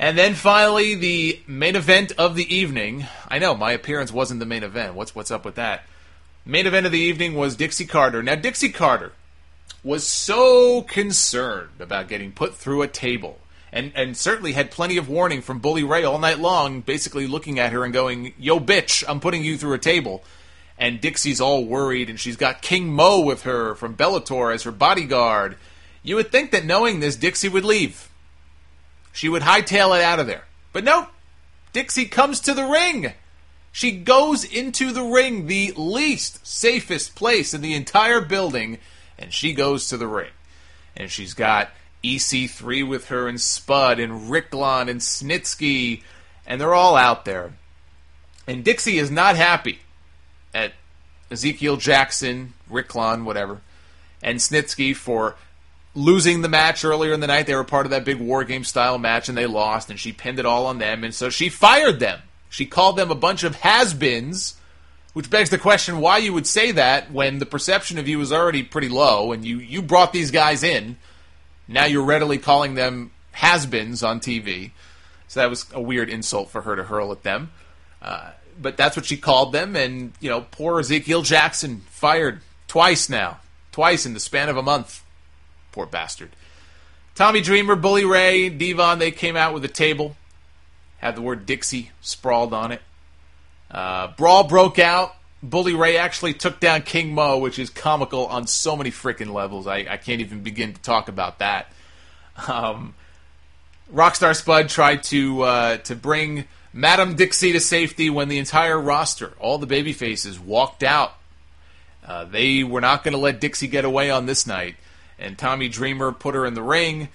And then finally, the main event of the evening. I know, my appearance wasn't the main event. What's up with that? Main event of the evening was Dixie Carter. Now, Dixie Carter was so concerned about getting put through a table, and certainly had plenty of warning from Bully Ray all night long, basically looking at her and going, "Yo, bitch, I'm putting you through a table." And Dixie's all worried, and she's got King Mo with her from Bellator as her bodyguard. You would think that knowing this, Dixie would leave. She would hightail it out of there. But nope, Dixie comes to the ring. She goes into the ring, the least safest place in the entire building, and she goes to the ring. And she's got EC3 with her, and Spud, and Ricklon, and Snitsky, and they're all out there. And Dixie is not happy at Ezekiel Jackson, Ricklon, whatever, and Snitsky for losing the match earlier in the night. They were part of that big War Game style match, and they lost, and she pinned it all on them, and so she fired them. She called them a bunch of has-beens, which begs the question why you would say that when the perception of you is already pretty low, and you brought these guys in. Now you're readily calling them has-beens on TV. So that was a weird insult for her to hurl at them. But that's what she called them, and, poor Ezekiel Jackson fired twice now. Twice in the span of a month. Poor bastard. Tommy Dreamer, Bully Ray, Devon, they came out with a table. Had the word Dixie sprawled on it. Brawl broke out. Bully Ray actually took down King Mo, which is comical on so many freaking levels. I can't even begin to talk about that. Rockstar Spud tried to bring Madam Dixie to safety when the entire roster, all the babyfaces, walked out. They were not going to let Dixie get away on this night. And Tommy Dreamer put her in the ring.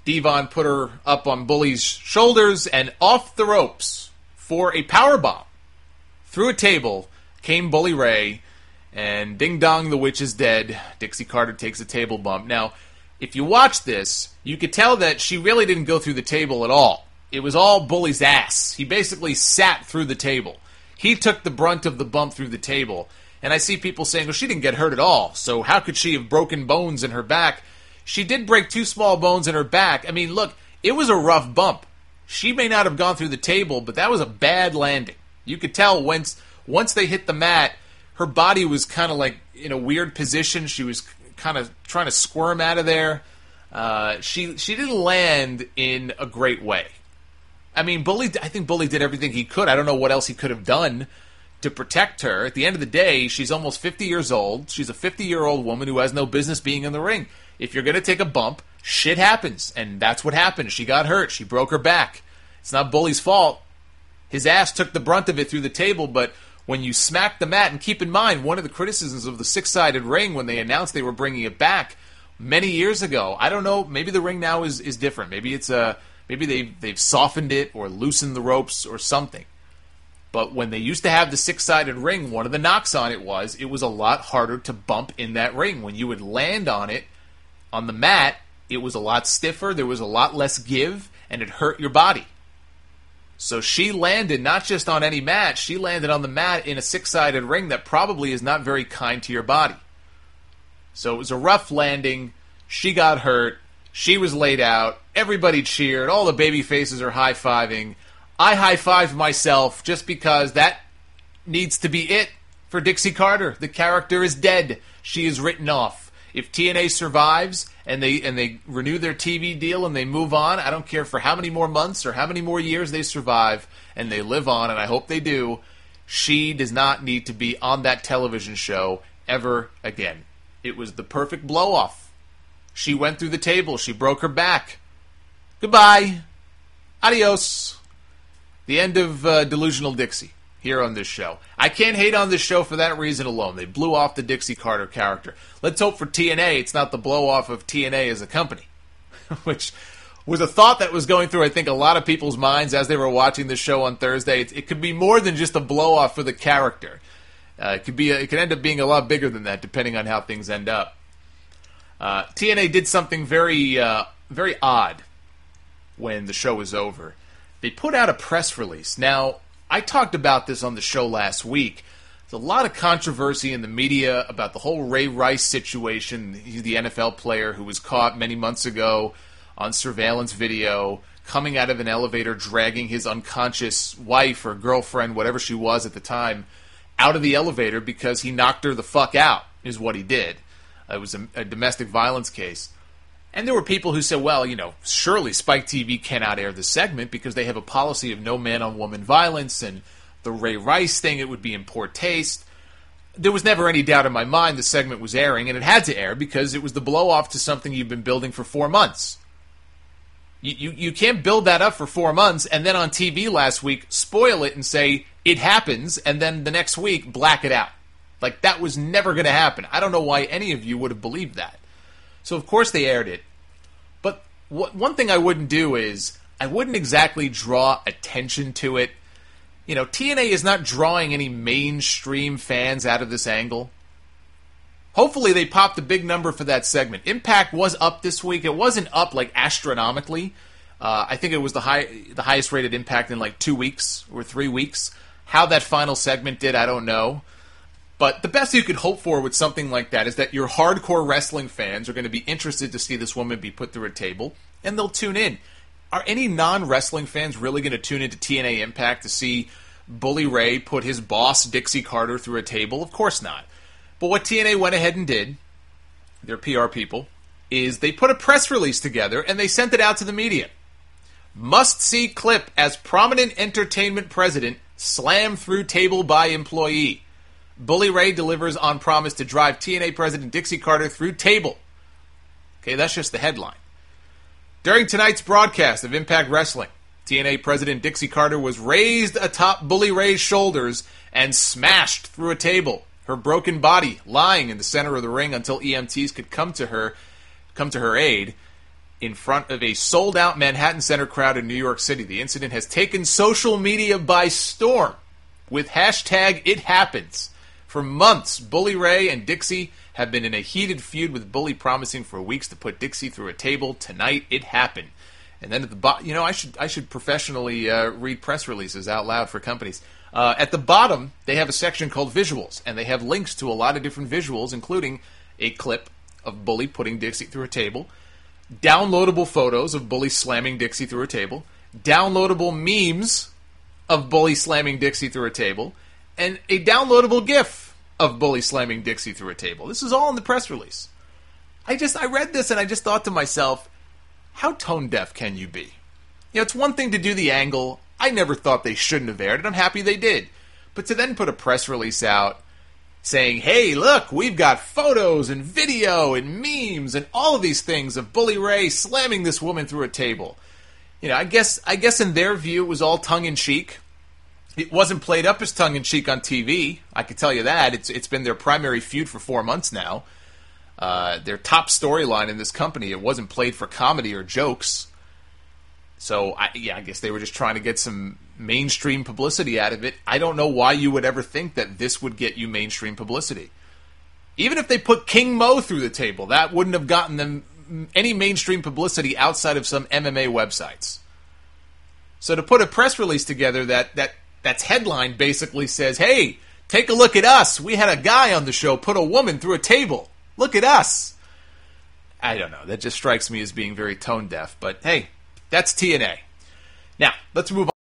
Devon put her up on Bully's shoulders, and off the ropes for a powerbomb through a table came Bully Ray, and ding dong, the witch is dead. Dixie Carter takes a table bump. Now, if you watch this, you could tell that she really didn't go through the table at all. It was all Bully's ass. He basically sat through the table. He took the brunt of the bump through the table. And I see people saying, well, she didn't get hurt at all, so how could she have broken bones in her back? She did break 2 small bones in her back. I mean, look, it was a rough bump. She may not have gone through the table, but that was a bad landing. You could tell once they hit the mat, her body was kind of like in a weird position. She was kind of trying to squirm out of there. She didn't land in a great way. I mean, I think Bully did everything he could. I don't know what else he could have done to protect her. At the end of the day, she's almost 50 years old. She's a 50-year-old woman who has no business being in the ring. If you're going to take a bump, shit happens, and that's what happened. She got hurt. She broke her back. It's not Bully's fault. His ass took the brunt of it through the table, but when you smack the mat, and keep in mind, one of the criticisms of the six-sided ring when they announced they were bringing it back many years ago, I don't know, maybe the ring now is different. Maybe they've softened it or loosened the ropes or something. But when they used to have the six-sided ring, one of the knocks on it was a lot harder to bump in that ring. When you would land on it, on the mat, it was a lot stiffer, there was a lot less give, and it hurt your body. So she landed not just on any mat, she landed on the mat in a six-sided ring that probably is not very kind to your body. So it was a rough landing, she got hurt, she was laid out, everybody cheered, all the baby faces are high-fiving. I high-fived myself just because that needs to be it for Dixie Carter. The character is dead. She is written off. If TNA survives and they renew their TV deal and they move on, I don't care for how many more months or how many more years they survive and they live on, and I hope they do, she does not need to be on that television show ever again. It was the perfect blow-off. She went through the table. She broke her back. Goodbye. Adios. The end of Delusional Dixie here on this show. I can't hate on this show for that reason alone. They blew off the Dixie Carter character. Let's hope for TNA it's not the blow-off of TNA as a company, which was a thought that was going through, I think, a lot of people's minds as they were watching this show on Thursday. It could be more than just a blow-off for the character. It could end up being a lot bigger than that, depending on how things end up. TNA did something very, very odd when the show was over. They put out a press release. Now, I talked about this on the show last week. There's a lot of controversy in the media about the whole Ray Rice situation. He's the NFL player who was caught many months ago on surveillance video coming out of an elevator, dragging his unconscious wife or girlfriend, whatever she was at the time, out of the elevator because he knocked her the fuck out, is what he did. It was a domestic violence case. And there were people who said, well, surely Spike TV cannot air this segment because they have a policy of no man-on-woman violence, and the Ray Rice thing, it would be in poor taste. There was never any doubt in my mind the segment was airing, and it had to air because it was the blow-off to something you've been building for 4 months. You can't build that up for 4 months and then on TV last week spoil it and say it happens, and then the next week black it out. Like, that was never going to happen. I don't know why any of you would have believed that. So, of course, they aired it. But one thing I wouldn't do is I wouldn't exactly draw attention to it. TNA is not drawing any mainstream fans out of this angle. Hopefully they popped a big number for that segment. Impact was up this week. It wasn't up, like, astronomically. I think it was the highest rated Impact in, like, 2 weeks or 3 weeks. How that final segment did, I don't know. But the best you could hope for with something like that is that your hardcore wrestling fans are going to be interested to see this woman be put through a table, and they'll tune in. Are any non-wrestling fans really going to tune into TNA Impact to see Bully Ray put his boss, Dixie Carter, through a table? Of course not. But what TNA went ahead and did, their PR people, is they put a press release together and they sent it out to the media. Must-see clip as prominent entertainment president slammed through table by employee. Bully Ray delivers on promise to drive TNA president Dixie Carter through table. Okay, that's just the headline. During tonight's broadcast of Impact Wrestling, TNA president Dixie Carter was raised atop Bully Ray's shoulders and smashed through a table, her broken body lying in the center of the ring until EMTs could come to her aid in front of a sold-out Manhattan Center crowd in New York City. The incident has taken social media by storm with hashtag #ItHappens. For months, Bully Ray and Dixie have been in a heated feud, with Bully promising for weeks to put Dixie through a table. Tonight, it happened. And then at the bottom, I should professionally read press releases out loud for companies. At the bottom, they have a section called Visuals, and they have links to a lot of different visuals, including a clip of Bully putting Dixie through a table, downloadable photos of Bully slamming Dixie through a table, downloadable memes of Bully slamming Dixie through a table, and a downloadable GIF of Bully slamming Dixie through a table. This is all in the press release. I read this and I just thought to myself, how tone deaf can you be? It's one thing to do the angle. I never thought they shouldn't have aired it. I'm happy they did. But to then put a press release out saying, hey, look, we've got photos and video and memes and all of these things of Bully Ray slamming this woman through a table. I guess in their view it was all tongue-in-cheek. It wasn't played up as tongue-in-cheek on TV. I can tell you that. It's been their primary feud for 4 months now. Their top storyline in this company. It wasn't played for comedy or jokes. So, I guess they were just trying to get some mainstream publicity out of it. I don't know why you would ever think that this would get you mainstream publicity. Even if they put King Mo through the table, that wouldn't have gotten them any mainstream publicity outside of some MMA websites. So to put a press release together that's headline basically says, hey, take a look at us. We had a guy on the show put a woman through a table. Look at us. I don't know. That just strikes me as being very tone deaf. But hey, that's TNA. Now, let's move on.